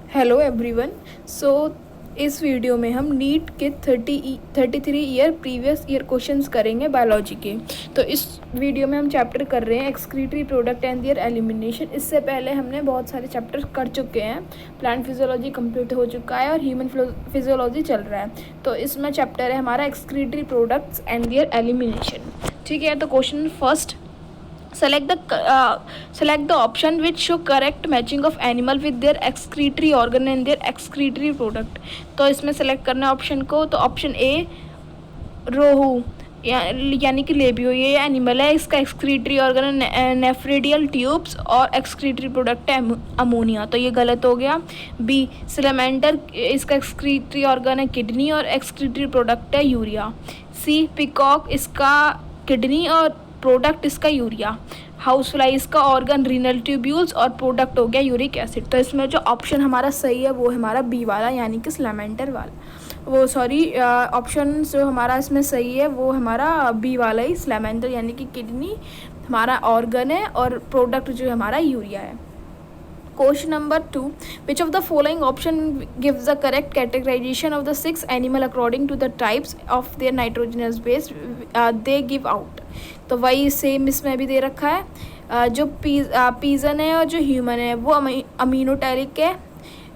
Hello everyone. सो इस video में हम नीट के 33 ईयर प्रीवियस ईयर क्वेश्चंस करेंगे बायोलॉजी के। तो इस वीडियो में हम चैप्टर कर रहे हैं excretory product and there elimination. इससे पहले हमने बहुत सारे चैप्टर कर चुके हैं। प्लांट फिजियोलॉजी कंप्लीट हो चुका है और ह्यूमन फिजियोलॉजी चल रहा है। तो इसमें चैप्टर है हमारा excretory products and there elimination. ठीक है, तो question first, select the option which show correct matching of animal with their excretory organ and their excretory product। तो इसमें सेलेक्ट करना है ऑप्शन को। तो ऑप्शन ए रोहू यानी कि लेबियो, ये एनिमल है, इसका एक्सक्रीटरी ऑर्गन नेफ्रिडियल ट्यूब्स और एक्सक्रीटरी प्रोडक्ट है अमोनिया, तो ये गलत हो गया। बी सिलेमेंडर, इसका एक्सक्रीटरी ऑर्गन है किडनी और एक्सक्रीटरी प्रोडक्ट है यूरिया। सी पिकॉक, इसका किडनी और प्रोडक्ट इसका यूरिया। हाउस फ्लाई, इसका ऑर्गन रीनल ट्यूब्यूल्स और प्रोडक्ट हो गया यूरिक एसिड। तो इसमें जो ऑप्शन हमारा सही है वो हमारा बी वाला यानी कि स्लैमेंडर वाला, ऑप्शन जो हमारा इसमें सही है वो हमारा बी वाला ही, स्लैमेंडर यानी कि किडनी हमारा ऑर्गन है और प्रोडक्ट जो हमारा यूरिया है। Question number 2, which of the following option gives the correct categorization of the 6 animal according to the types of their nitrogenous base they give out। तो वही सेम इसमें भी दे रखा है। जो पीजन है और जो ह्यूमन है वो अमीनोटैलिक है,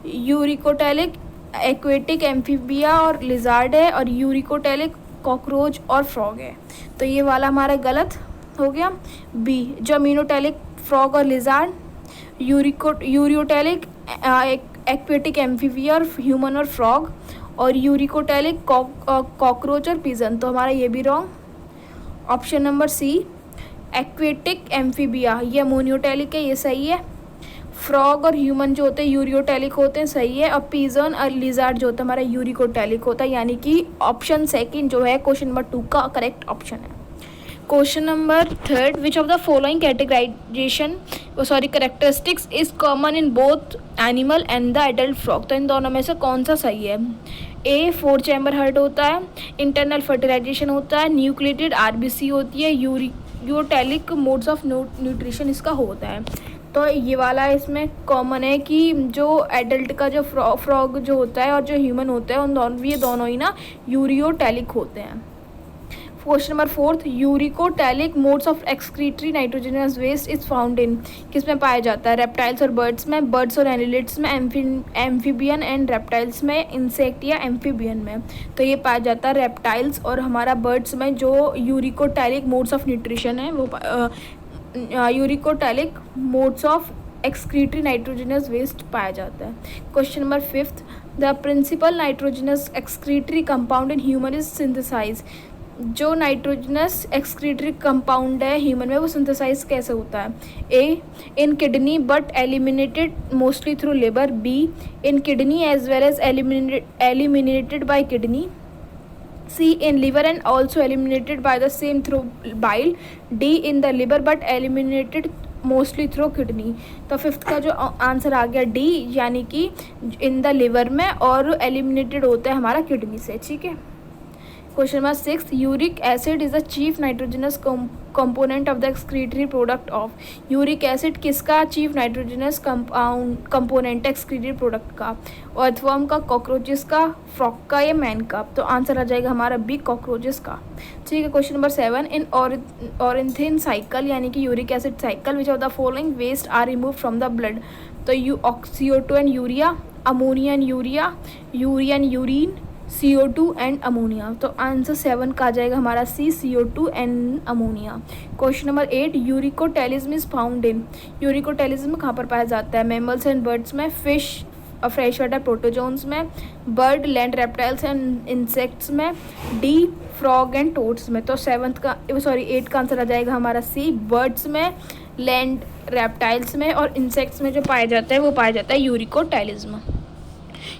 यूरिकोटैलिक एक्वेटिक एम्फीबिया और लिजार्ड है, और यूरिकोटैलिक कॉकरोच और फ्रॉग है। तो ये वाला हमारा गलत हो गया। बी जो अमीनोटैलिक फ्रॉग और लिजार्ड, यूरियोटैलिक एक्वेटिक एम्फीबिया और ह्यूमन और फ्रॉग, और यूरिकोटैलिक कॉकरोच और पिजन, तो हमारा ये भी wrong. Option number C aquatic amphibia, ये अमोनियोटैलिक है, ये सही है। फ्रॉग और ह्यूमन जो होते हैं यूरियोटैलिक होते हैं, सही है। और पिजन और लिजार्ड जो होता है हमारा यूरिकोटैलिक होता है, यानी कि ऑप्शन सेकंड जो है क्वेश्चन नंबर 2 का करेक्ट ऑप्शन है। Question number 3, which of the following characteristics is common in both animal and the adult frog. तो इन दोनों में से कौन सा सही है। ए 4 चैम्बर हार्ट होता है, इंटरनल फर्टिलाइजेशन होता है, न्यूक्लिएटेड आरबीसी होती है, यूरियोटैलिक मोड्स ऑफ न्यूट्रिशन इसका होता है। तो ये वाला इसमें कॉमन है कि जो एडल्ट का जो फ्रॉग जो होता है और जो ह्यूमन होता है उन ये दोनों ही ना यूरियोटैलिक होते हैं। Question number 4, uricotelic modes of excretory nitrogenous waste is found in, किस में पाया जाता है। रेप्टाइल्स और बर्ड्स में, बर्ड्स और एनिलिड्स में, एम्फीबियन एंड रेप्टाइल्स में, इंसेक्ट या एम्फीबियन में। तो ये पाया जाता है रेप्टाइल्स और हमारा बर्ड्स में। जो यूरिकोटैलिक मोड्स ऑफ न्यूट्रिशन है वो uricotelic modes of excretory nitrogenous waste पाया जाता है। Question number 5, the principal nitrogenous excretory compound in human is synthesise. जो नाइट्रोजनस एक्सक्रीटरी कंपाउंड है ह्यूमन में वो सिंथेसाइज कैसे होता है। A in kidney but eliminated mostly through liver. B in kidney as well as eliminated by kidney. C in liver and also eliminated by the same through bile. D in the liver but eliminated mostly through kidney. तो 5th का जो answer आ गया D, यानी कि इन the liver में और eliminated होता है हमारा किडनी से। ठीक है। Question number 6, uric acid is the chief nitrogenous component of the excretory product of. Uric acid किसका चीफ नाइट्रोजनस कंपोनेंट है एक्सक्रीटरी प्रोडक्ट का। अर्थवर्म का, कॉकरोचेस का, फ्रॉग का या मैन का। तो आंसर आ जाएगा हमारा बी कॉकरोचेस का। ठीक है। Question number 7, in ornithine cycle यानी कि uric acid cycle which of the following waste are remove from the blood. तो CO2 and urea, ammonia and urea, urea and urine, CO2 and ammonia. तो answer 7 का आ जाएगा हमारा C CO2 and ammonia. Question number 8, uricotelism is found in. Uricotelism कहाँ पर पाया जाता है। मैमल्स एंड बर्ड्स में, फिश और फ्रेश वाटर प्रोटोजोन्स में, bird land reptiles and insects में, डी फ्रॉग एंड टोड्स में। तो 8 का आंसर आ जाएगा हमारा सी बर्ड्स में, लैंड रेप्टाइल्स में और इंसेक्ट्स में जो पाया जाता है वो पाया जाता है यूरिकोटैलिज्म।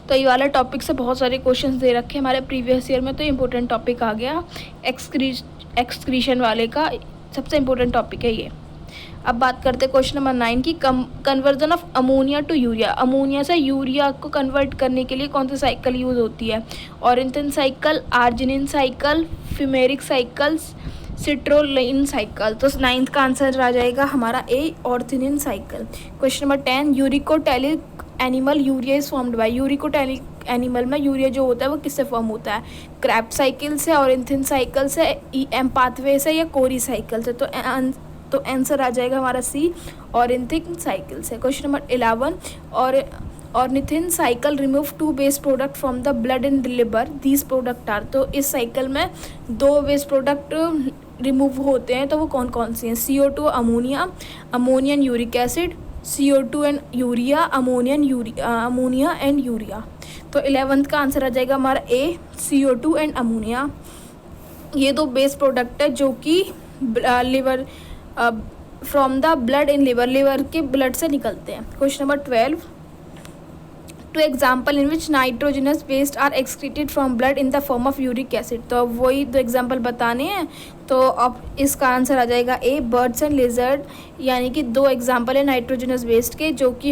तो ये वाला टॉपिक से बहुत सारे क्वेश्चंस दे रखे हैं हमारे प्रीवियस ईयर में। तो इम्पोर्टेंट टॉपिक आ गया एक्सक्रीशन वाले का, सबसे इम्पोर्टेंट टॉपिक है ये। अब बात करते हैं क्वेश्चन नंबर 9 की conversion of ammonia to urea. Ammonia से यूरिया को कन्वर्ट करने के लिए कौन सी साइकिल यूज़ होती है। Ornithine cycle, arginine cycle, fumaric cycles, citrulline cycle. तो 9th का आंसर आ जाएगा हमारा A ornithine cycle. Question number 10, uricotelic animal urea is formed by, uricotelic animal में यूरिया जो होता है वो किससे फॉर्म होता है, क्रैप्ट साइकिल से, ऑरेंथिन साइकिल से, एम पाथवे से या कोरी साइकिल से। तो आंसर आ जाएगा हमारा सी, ऑरेंथिन साइकिल से। क्वेश्चन नंबर 11, और ornithine cycle remove 2 waste product from the blood in the liver, these products are. तो इस साइकिल में 2 वेस्ट प्रोडक्ट रिमूव होते हैं, तो वो कौन कौन से हैं, CO2 ammonia, ammonia and uric acid, CO2 and urea, ammonia and urea. तो 11th का आंसर आ जाएगा हमारा ए, CO2 एंड अमोनिया। ये 2 बेस प्रोडक्ट है जो कि liver from the blood in liver के ब्लड से निकलते हैं। Question number 12, two example in which nitrogenous waste are excreted from blood in the form of uric acid. तो अब वही 2 एग्जाम्पल बताने हैं, तो अब इसका आंसर आ जाएगा ए, बर्ड्स एंड लिजर्ड। यानी कि 2 एग्जाम्पल है नाइट्रोजनस वेस्ट के जो कि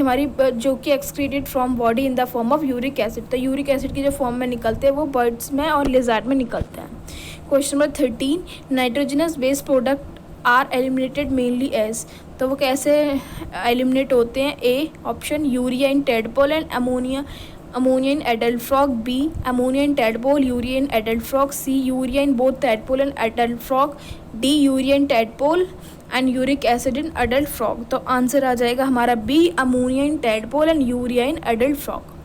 excreted from body in the form of uric acid. तो यूरिक एसिड की जो फॉर्म में निकलते हैं वो बर्ड्स में और लिजर्ड में निकलते हैं। Question number 13, nitrogenous waste product are eliminated mainly as. तो वो कैसे एलिमिनेट होते हैं, A option urea in tadpole and ammonia in adult frog, B ammonia in tadpole, urea in adult frog, C urea in both tadpole and adult frog, D urea in tadpole and uric acid in adult frog. तो answer आ जाएगा हमारा B, ammonia in tadpole and urea in adult frog.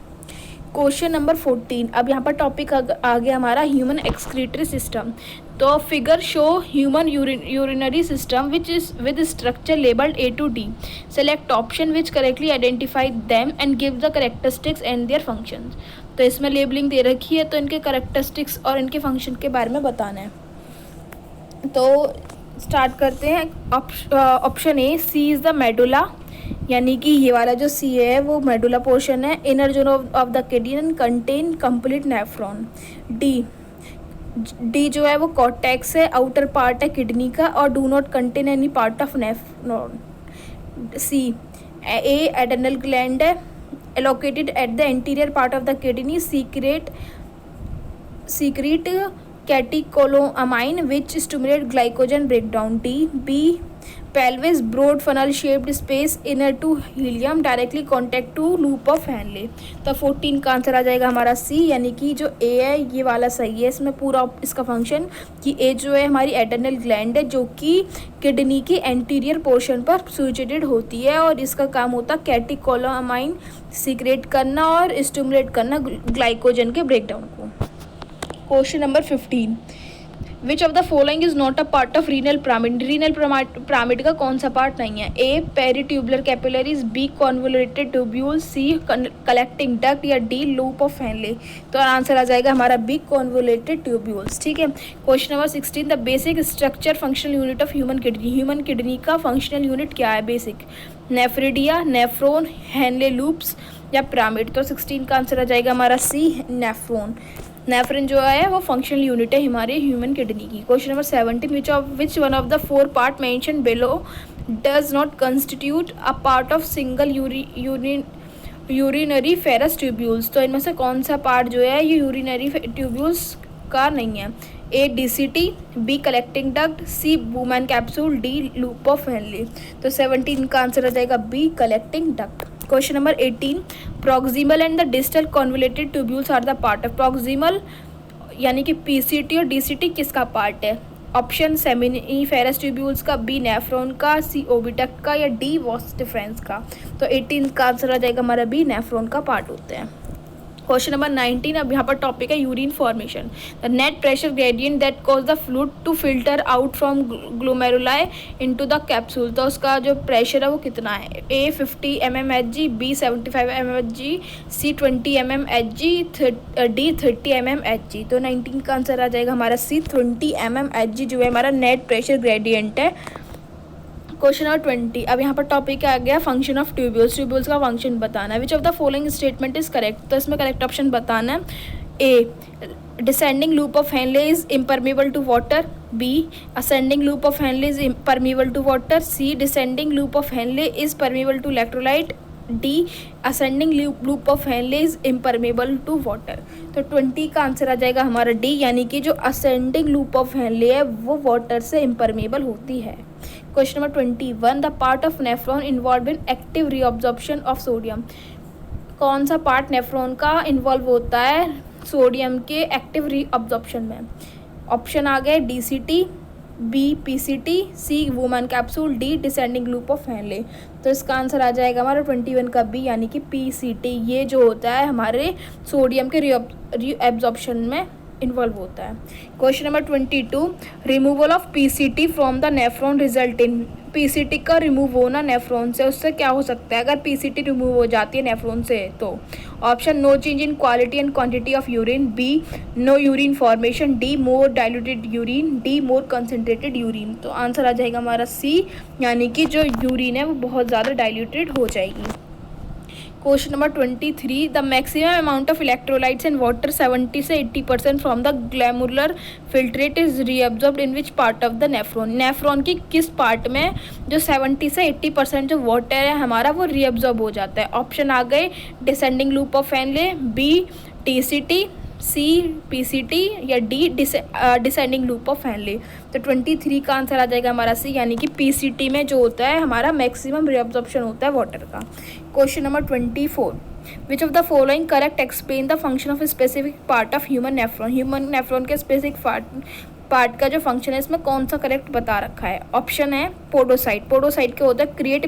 Question number 14, अब यहाँ पर topic आ गया हमारा ह्यूमन एक्सक्रीटरी सिस्टम। तो figure show human urinary system which is with structure labelled A to D। Select option which correctly identify them and give the characteristics and their functions. तो इसमें labelling दे रखी है, तो इनके करेक्टरिस्टिक्स और इनके function के बारे में बताना है। तो स्टार्ट करते हैं। Option A, C is the medulla, यानी कि ये वाला जो सी है वो मेडुला पोर्शन है। Inner zone of the kidney contain complete nephron. D जो है वो कॉर्टेक्स है, आउटर पार्ट है किडनी का और do not contain any part of nephron. C, a adrenal gland है, located at the anterior part of the kidney, secrete catecholamine which stimulate glycogen breakdown. D, B pelvis broad funnel shaped space inner to helium directly contact to loop of Henle। तो 14 का answer आ जाएगा हमारा C, यानी कि जो ए है ये वाला सही है। इसमें पूरा इसका फंक्शन कि ए जो है हमारी एड्रेनल ग्लैंड है जो कि किडनी के एंटीरियर पोर्शन पर सिचुएटेड होती है और इसका काम होता है कैटेकोलोअमाइन सीक्रेट करना और स्टिमुलेट करना ग्लाइकोजन के ब्रेकडाउन को। Question number 15, which of the following is not a part of renal pyramid. Renal pyramid का कौन सा पार्ट नहीं है, ए peritubular capillaries, B convoluted tubule, सी कलेक्टिंग डक्ट या डी लूप ऑफ हेनले। तो आंसर आ जाएगा हमारा बी कॉन्वोल्यूटेड ट्यूब्यूल्स। ठीक है। Question number 16, the basic structure functional unit of human kidney. Human kidney का फंक्शनल यूनिट क्या है basic, nephridia, nephron, Henley loops या पिरामिड। तो 16 का आंसर आ जाएगा हमारा सी, नेफ्रोन। नेफ्रॉन जो है वो फंक्शनल यूनिट है हमारे ह्यूमन किडनी की। Question number 17, which one of the 4 part mention below does not constitute a part of single urinary ferrous tubules. तो इनमें से कौन सा पार्ट जो है ये यूरिनरी ट्यूब्यूल्स का नहीं है, A DCT, B collecting duct, C Bowman capsule, D loop of Henle. तो 17 का आंसर आ जाएगा B collecting duct. Question number 18, proximal and the distal convoluted tubules are the part of. Proximal यानी कि PCT और DCT किसका part है, option seminiferous tubules का, बी नेफ्रॉन का, सी ओविडक्ट का या डी वॉस डिफरेंस का। तो 18 का आंसर आ जाएगा हमारा बी, नेफ्रॉन का पार्ट होते हैं। क्वेश्चन नंबर 19, अब यहाँ पर टॉपिक है urine formation. The net pressure gradient that cause the fluid to filter out from glomeruli into the capsule. तो उसका जो प्रेशर है वो कितना है, A 50 mmHg, B 75 mmHg, C 20 mmHg, D 30 mmHg। तो 19 का आंसर आ जाएगा हमारा सी, 20 mmHg जो है हमारा नेट प्रेशर ग्रेडियंट है। क्वेश्चन नंबर 20, अब यहाँ पर टॉपिक आ गया फंक्शन ऑफ ट्यूब्यूल्स। ट्यूब्यूल्स का फंक्शन बताना है। Which of the following statement is correct. तो इसमें करेक्ट ऑप्शन बताना है, A descending loop of Henle is impermeable to water, B ascending loop of Henle is permeable to water, C descending loop of Henle is permeable to electrolyte, D ascending loop of Henle is impermeable to water. तो 20 का answer आ जाएगा हमारा D, यानी कि जो ascending loop of Henley है वो वाटर से इम्परमेबल होती है। Question number 21, the part of nephron involve in active reabsorption of sodium. कौन सा पार्ट नेफ्रॉन का इन्वॉल्व होता है सोडियम के एक्टिव रीअब्जॉर्प्शन में? ऑप्शन आ गए DCT, B PCT, C Bowman capsule, D descending loop of Henle. तो इसका आंसर आ जाएगा हमारा 21 का बी यानी कि PCT। ये जो होता है हमारे सोडियम के रीअब्जॉर्प्शन में इन्वॉल्व होता है। Question number 22, removal of PCT from the nephron result in. PCT का रिमूव होना नेफ्रॉन से, उससे क्या हो सकता है अगर PCT रिमूव हो जाती है नेफ्रॉन से? तो option no change in quality and quantity of urine, B no urine formation, D more diluted urine, D more concentrated urine. तो आंसर आ जाएगा हमारा सी यानी कि जो यूरिन है वो बहुत ज़्यादा डाइल्यूटेड हो जाएगी। Question number 23, the maximum amount of electrolytes in water 70 से 80% from the glomerular filtrate is reabsorbed in which part of the nephron. Nephron की किस पार्ट में जो 70 से 80% जो वाटर है हमारा वो रीअब्जॉर्ब हो जाता है? ऑप्शन आ गए descending loop of Henle, B TCT, C PCT या D descending loop of Henle. तो 23 का आंसर आ जाएगा हमारा सी यानी कि PCT में जो होता है हमारा मैक्सिमम रीअब्जॉर्प्शन होता है वाटर का। Question number 24, which of the following correct explain the function of specific part of human nephron. Human nephron के स्पेसिफिक पार्ट का जो फंक्शन है इसमें कौन सा करेक्ट बता रखा है? ऑप्शन है पोडोसाइट। पोडोसाइट क्या होता है? क्रिएट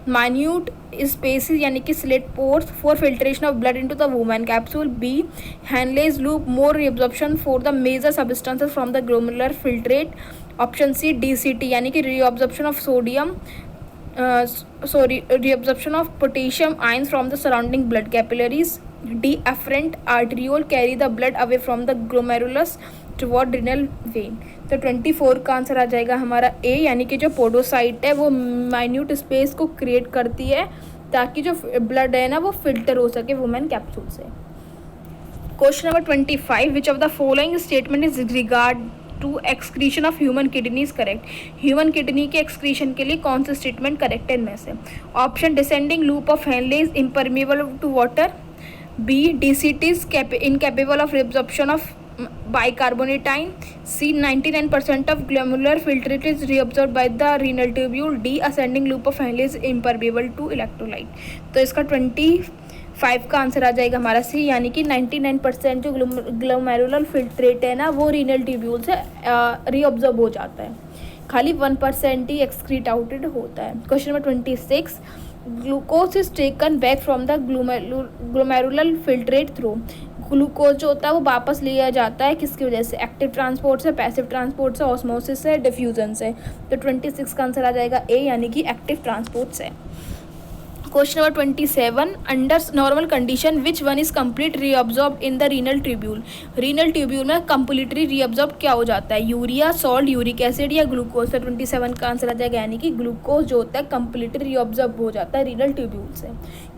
माइन्यूट स्पेसिस यानी कि slit pores for filtration of blood into the Bowman capsule, B Henle's loop more reabsorption for the major substances from the glomerular filtrate, option C DCT यानी कि reabsorption of sodium reabsorption of potassium ions from the surrounding blood capillaries, D afferent arteriole carry the blood away from the glomerulus toward renal vein। तो 24 का answer आ जाएगा हमारा ए यानी कि जो पोडोसाइट है वो माइन्यूट स्पेस को क्रिएट करती है ताकि जो ब्लड है ना वो फिल्टर हो सके वुमेन कैप्सूल से। Question number 25, which of the following statement is regard to excretion of human kidney is correct. Human kidney के एक्सक्रीशन के लिए कौन सा स्टेटमेंट करेक्ट है इनमें से? Option descending loop of Henle is impermeable to water, B DCT is incapable of reabsorption of bicarbonatine, C 99% of glomerular filtrate is reabsorbed by the renal tubule, D ascending loop of Henle is impermeable to electrolyte। तो इसका 25 का answer आ जाएगा हमारा C यानी कि 99% जो glomerular filtrate है ना वो रीनल ट्यूब्यूल से रीअब्जॉर्ब हो जाता है, खाली 1% ही एक्सक्रीट आउटेड होता है। Question number 26, glucose is taken back from the glomerular filtrate through. Glucose जो होता है वो वापस लिया जाता है किसकी वजह से? एक्टिव ट्रांसपोर्ट से, पैसिव ट्रांसपोर्ट से, ऑस्मोसिस से, डिफ्यूजन से। तो 26 का आंसर आ जाएगा ए यानी कि एक्टिव ट्रांसपोर्ट से। Question number 27, under normal condition which one is complete reabsorb in the renal tubule. Renal tubule में कंप्लीटली रीअब्जॉर्ब क्या हो जाता है? यूरिया, सॉल्ट, यूरिक एसिड या ग्लूकोज। तो 27 का आंसर आ जाएगा यानी कि ग्लूकोज जो होता है कंप्लीटली रीअब्जॉर्ब हो जाता है रीनल ट्यूब्यूल से।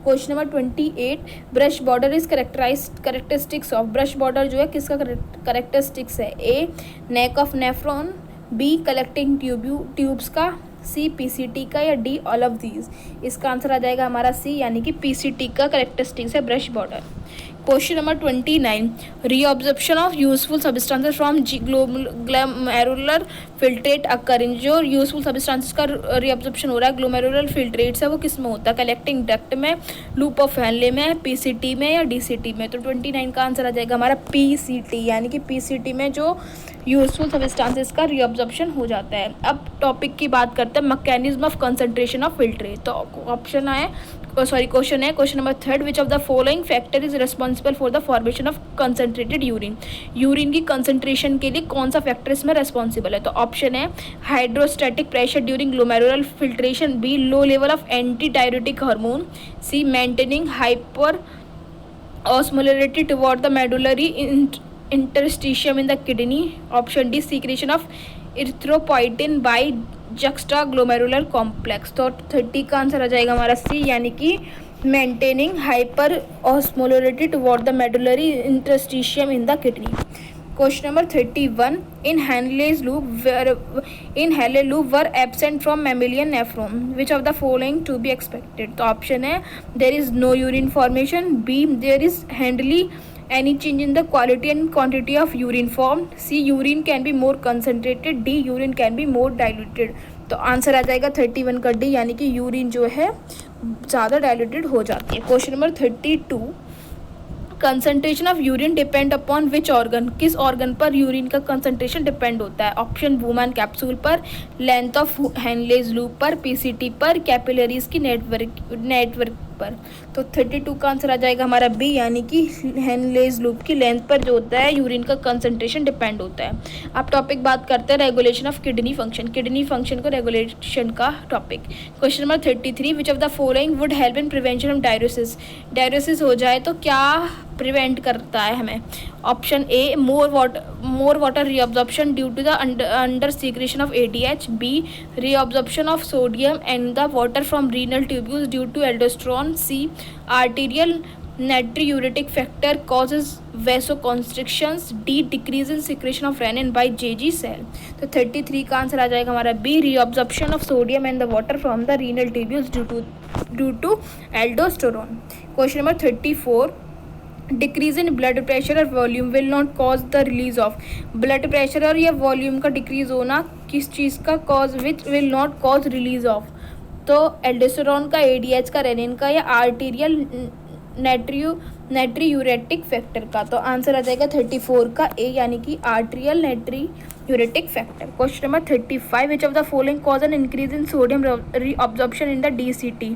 Question number 28, brush border is characteristics of. Brush border जो है किसका करेक्टरिस्टिक्स है? A neck of nephron, B collecting tubes का, सी PCT का या डी ऑल ऑफ दीज। इसका आंसर आ जाएगा हमारा सी यानी कि PCT का करेक्टरिस्टिक्स है brush border. Question number 29, reabsorption of useful substances from glomerular filtrate occurring. जो यूजफुल सब्सटेंसेस का रीअब्जॉर्प्शन हो रहा है ग्लोमेरुलर फिल्ट्रेट से वो किस में होता है? कलेक्टिंग डक्ट में, लूप ऑफ हेनले में, PCT में या DCT में। तो 29 का आंसर आ जाएगा हमारा PCT यानी कि PCT में जो यूजफुल सब्सटेंसेस का रीअब्जॉर्प्शन हो जाता है। अब टॉपिक की बात करते हैं mechanism of concentration of filtrate. तो ऑप्शन है क्वेश्चन है question number 3, which of the following factor is responsible for the formation of concentrated urine. Urine की कंसंट्रेशन के लिए कौन सा फैक्टर इसमें रेस्पॉन्सिबल है? तो ऑप्शन है hydrostatic pressure during glomerular filtration, B low level of antidiuretic hormone, C maintaining hyper osmolarity toward the medullary interstitium in the kidney, option D secretion of erythropoietin by juxtaglomerular complex। तो 30 का answer आ जाएगा हमारा C यानी कि maintaining hyper osmolarity toward the medullary interstitium in the kidney. Question number 31, in Henle loop were absent from mammalian nephron, which of the following to be expected. तो option है there is no urine formation, B there is hardly any change in the quality and quantity of urine formed, C urine can be more concentrated, D urine can be more diluted। तो answer आ जाएगा 31 का D, यानी कि urine जो है ज़्यादा diluted हो जाती है। Question number 32, concentration of urine depend upon which organ, किस ऑर्गन पर यूरिन का कंसंट्रेशन डिपेंड होता है? ऑप्शन वुमन कैप्सूल पर, लेंथ ऑफ हेनलेज लूप पर, पीसीटी पर, कैपिलरीज की नेटवर्क पर। तो 32 का आंसर आ जाएगा हमारा बी, यानी कि हेनलेज लूप की लेंथ पर जो होता है यूरिन का कंसंट्रेशन डिपेंड होता है। अब टॉपिक बात करते हैं regulation of kidney function, kidney function को रेगुलेशन का topic. Question number 33, which of the following would help in prevention of diuresis, diuresis हो जाए तो क्या प्रिवेंट करता है हमें? Option A, more water reabsorption due to the under secretion of ADH, B, reabsorption of sodium and the water from renal tubules due to aldosterone, C, arterial natriuretic factor causes vasoconstrictions, D, decrease in secretion of renin by JG cell। तो 33 का answer आ जाएगा हमारा B, reabsorption of sodium and the water from the renal tubules due to aldosterone। Question number 34, decrease in blood pressure और volume will not cause the release of, blood pressure और या volume का decrease होना किस चीज़ का cause, which will not cause release of? तो aldosterone का, ADH का, रेनिन का, या आर्टीरियल नेट्रीयूरेटिक फैक्टर का। तो आंसर आ जाएगा 34 का ए, यानी कि arterial natriuretic factor. Question number 35, which of the following cause an increase in sodium reabsorption in the DCT,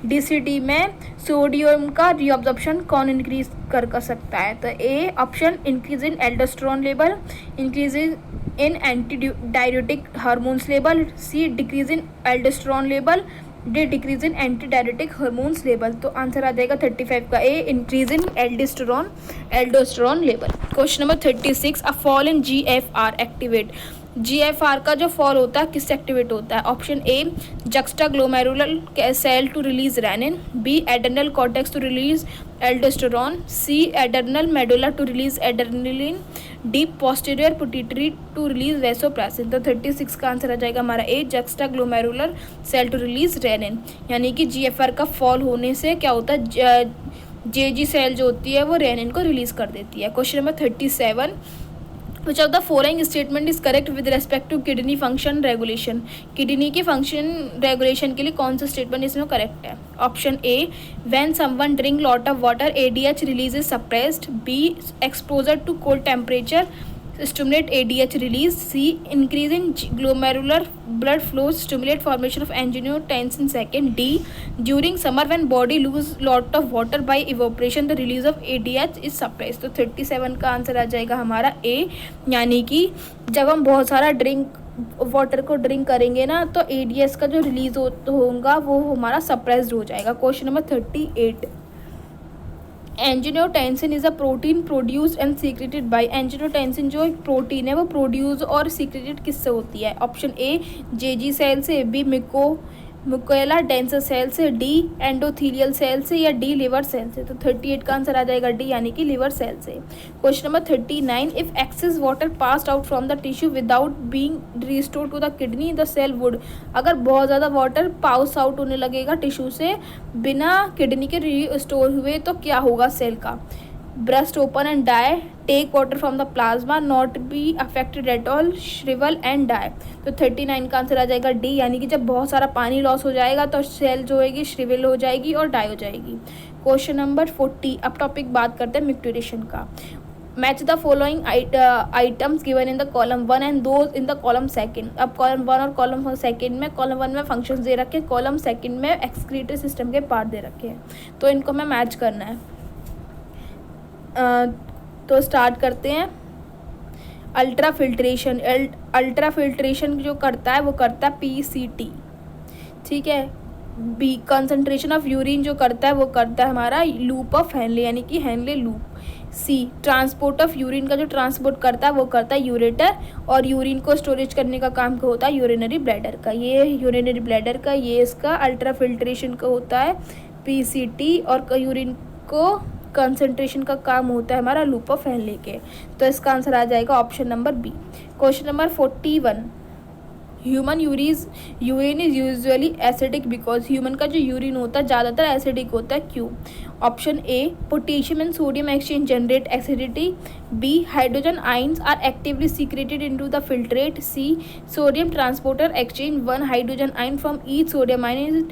DCT में सोडियम का रीअब्जॉर्प्शन कौन इंक्रीज कर सकता है? तो A option, increase in aldosterone level, increase in anti diuretic hormones level, C, decrease in aldosterone level, D, decrease in anti diuretic hormones level. तो answer आ जाएगा 35 का A, increase in aldosterone level. Question number 36, a fall in GFR activate, GFR का जो fall होता है किससे activate होता है? Option A, juxtaglomerular cell to release renin, B, adrenal cortex to release aldosterone, C, adrenal medulla to release adrenaline, D, posterior pituitary to release vasopressin. तो 36 का answer आ जाएगा हमारा A, juxtaglomerular cell to release renin, यानी कि GFR का fall होने से क्या होता है, JG सेल जो होती है वो रेनिन को रिलीज कर देती है। Question number 37, which of the following statement is correct with respect to kidney function regulation, kidney के फंक्शन रेगुलेशन के लिए कौन सा स्टेटमेंट इसमें करेक्ट है? Option A, when someone drink lot of water ADH release is suppressed, B, exposure to cold temperature stimulate ADH release, C, increase in glomerular blood flow stimulate formation of angiotensin second, D, during summer when body lose lot of water by evaporation the release of ADH is suppressed। तो 37 का answer आ जाएगा हमारा ए, यानी कि जब हम बहुत सारा वाटर को ड्रिंक करेंगे ना तो ADH का जो रिलीज होगा वो हमारा सप्रेस्ड हो जाएगा। Question number 38, angiotensin is a protein produced and secreted by, angiotensin जो एक प्रोटीन है वो प्रोड्यूस और सीक्रेटेड किससे होती है? ऑप्शन ए, JG सेल से, बी, मुकोला डेंसर सेल से, डी, एंडोथीलियल सेल से, या डी, लिवर सेल से। तो 38 का आंसर आ जाएगा डी, यानी कि लिवर सेल से। Question number 39, if excess water passed out from the tissue without being restored to the kidney the cell would, अगर बहुत ज़्यादा वाटर पास आउट होने लगेगा टिश्यू से बिना किडनी के रिस्टोर हुए तो क्या होगा सेल का? Burst open and die, take water from the plasma, not be affected at all, shrivel and die. तो 39 का आंसर आ जाएगा डी, यानी कि जब बहुत सारा पानी लॉस हो जाएगा तो सेल जो होगी श्रिवल हो जाएगी और डाई हो जाएगी। क्वेश्चन नंबर 40, अब टॉपिक बात करते हैं मिक्टुरेशन का। Match the following items given in the column 1 and those in the column second. अब कॉलम 1 और कॉलम सेकंड में, कॉलम 1 में फंक्शंस दे रखे हैं, कॉलम सेकंड में एक्सक्रीटरी सिस्टम के पार्ट दे रखे हैं, तो इनको हमें मैच करना है। तो स्टार्ट करते हैं। अल्ट्रा फिल्ट्रेशन जो करता है वो करता है PCT, ठीक है। बी, कंसंट्रेशन ऑफ यूरिन जो करता है वो करता है हमारा लूप ऑफ हेनले, यानी कि Henle loop. C, transport of urine का जो ट्रांसपोर्ट करता है वो करता है यूरेटर, और यूरिन को स्टोरेज करने का काम का होता है यूरिनरी ब्लैडर का। ये यूरिनरी ब्लैडर का, ये इसका अल्ट्रा फिल्ट्रेशन का होता है PCT, और यूरिन को कंसंट्रेशन का काम होता है हमारा लूप ऑफ हेनले के। तो इसका आंसर आ जाएगा option number B. Question number 41, human urine is usually acidic because human का जो यूरिन होता है ज़्यादातर एसिडिक होता है, क्यों? Option A, potassium and sodium exchange generate acidity. B, hydrogen ions are actively secreted into the filtrate. C, sodium transporter exchange one hydrogen ion from each sodium ion in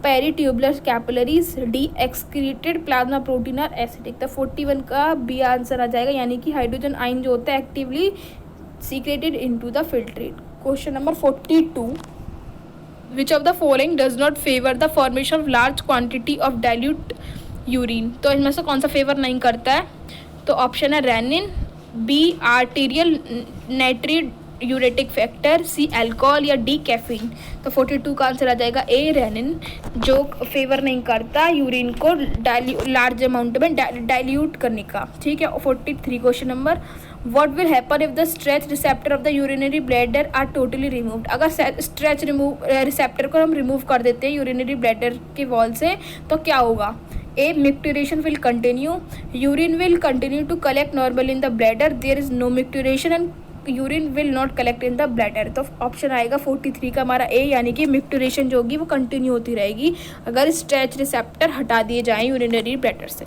peritubular capillaries. D, excreted plasma protein are acidic. तो 41 का B answer आ जाएगा, यानी कि hydrogen आइन जो होता है actively secreted into the filtrate. Question number 42, which of the following does not favour the formation of large quantity of dilute urine. तो इनमें से कौन सा फेवर नहीं करता है? तो ऑप्शन है renin, B arterial natriuretic factor, C alcohol, या डी कैफीन. तो 42 का आंसर आ जाएगा ए रेनिन, जो फेवर नहीं करता यूरिन को लार्ज अमाउंट में डाइल्यूट करने का. ठीक है. 43 question number, what will happen if the stretch receptor of the urinary bladder are totally removed. अगर स्ट्रेच रिसेप्टर को हम रिमूव कर देते हैं यूरिनरी ब्लैडर के वॉल से, तो क्या होगा? A, micturition will continue. Urine will continue to collect normally in the bladder. There is no micturition and urine will not collect in the bladder. तो ऑप्शन आएगा 43 का हमारा ए, यानी कि मिक्टुरेशन जो होगी वो कंटिन्यू होती रहेगी अगर स्ट्रेच रिसेप्टर हटा दिए जाएं यूरिनरी ब्लैडर से.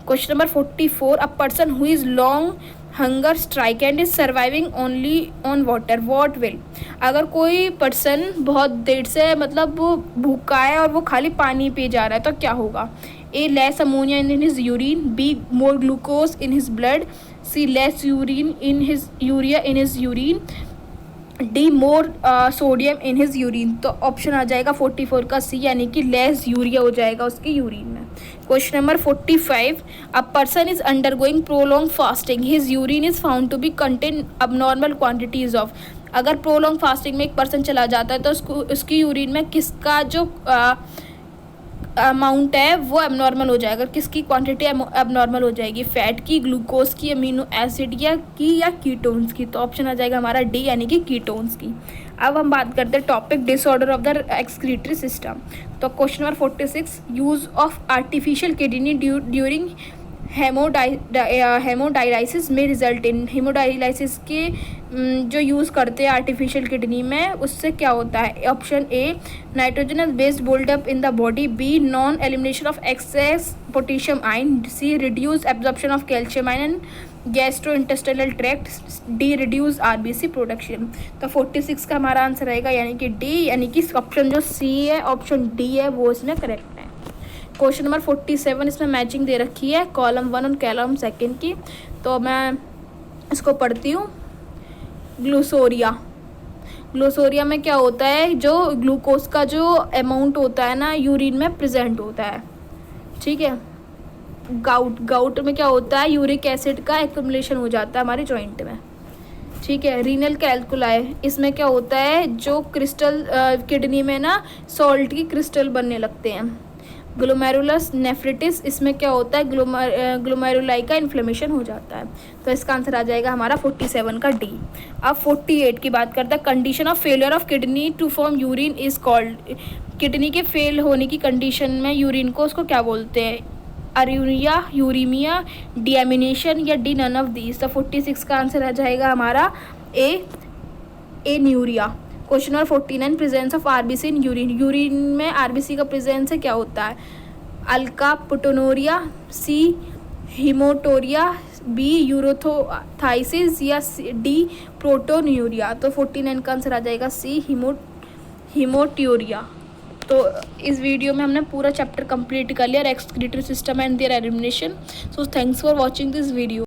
Question number 44, a person who is long hunger strike and is surviving only on water, what will. अगर कोई पर्सन बहुत देर से मतलब भूखा है और वो खाली पानी पी जा रहा है, तो क्या होगा? A, less ammonia in his urine. B, more glucose in his blood. C, less urea in his urine. D, more sodium in his urine. तो ऑप्शन आ जाएगा 44 का सी, यानी कि लेस यूरिया हो जाएगा उसके यूरिन में. Question number 45, a person is undergoing prolong fasting, his urine is found to be contain abnormal quantities of. अगर प्रोलॉन्ग फास्टिंग में एक पर्सन चला जाता है तो उसकी यूरिन में किसका जो अमाउंट है वो एबनॉर्मल हो जाएगा. किसकी क्वांटिटी एबनॉर्मल हो जाएगी? फैट की, ग्लूकोज की, अमीनो एसिड या कीटोन्स की. तो ऑप्शन आ जाएगा हमारा डी, यानी कि कीटोन्स की. अब हम बात करते हैं topic disorder of the excretory system. तो question number 46, use of artificial kidney during haemodialysis में रिजल्ट इन. हेमोडायलाइसिस के जो यूज़ करते हैं आर्टिफिशियल किडनी में, उससे क्या होता है? Option A, nitrogenous based buildup in the body. B, non elimination of excess potassium ion. C, reduce absorption of calcium ion and gastrointestinal tract. D, reduce RBC production. तो 46 का हमारा answer रहेगा, यानी कि डी, यानी कि option जो C है, ऑप्शन डी है, वो इसमें करेक्ट है. क्वेश्चन नंबर 47, इसमें मैचिंग दे रखी है कॉलम 1 और कॉलम 2 की. तो मैं इसको पढ़ती हूँ. ग्लूसोरिया में क्या होता है? जो ग्लूकोज का जो अमाउंट होता है ना यूरिन में प्रेजेंट होता है. ठीक है. गाउट में क्या होता है? यूरिक एसिड का एक्युमुलेशन हो जाता है हमारे जॉइंट में. ठीक है. रीनल कैल्कुलाई, इसमें क्या होता है? जो क्रिस्टल किडनी में ना सॉल्ट की क्रिस्टल बनने लगते हैं. ग्लोमेरुलस नेफ्रिटिस, इसमें क्या होता है? ग्लोमेरुलाई का इन्फ्लेमेशन हो जाता है. तो इसका आंसर आ जाएगा हमारा 47 का डी. अब 48 की बात करते हैं. Condition of failure of kidney to form urine is called. Kidney के फेल होने की कंडीशन में यूरिन को उसको क्या बोलते हैं? अरूरिया, यूरीमिया, डिएमिनेशन, या डी नन ऑफ दीज. तो 46 का आंसर आ जाएगा हमारा anuria. Question number 49, presence of RBC in urine. Urine में आरबीसी का प्रेजेंस है, क्या होता है? अल्का पुटोनोरिया, सी हीमोटोरिया, बी यूरोथाइसिस, या डी प्रोटोन्यूरिया. तो 49 का आंसर आ जाएगा सी हीमोट्यूरिया. तो इस वीडियो में हमने पूरा चैप्टर कंप्लीट कर लिया, excretory system and there elimination. So thanks for watching this video.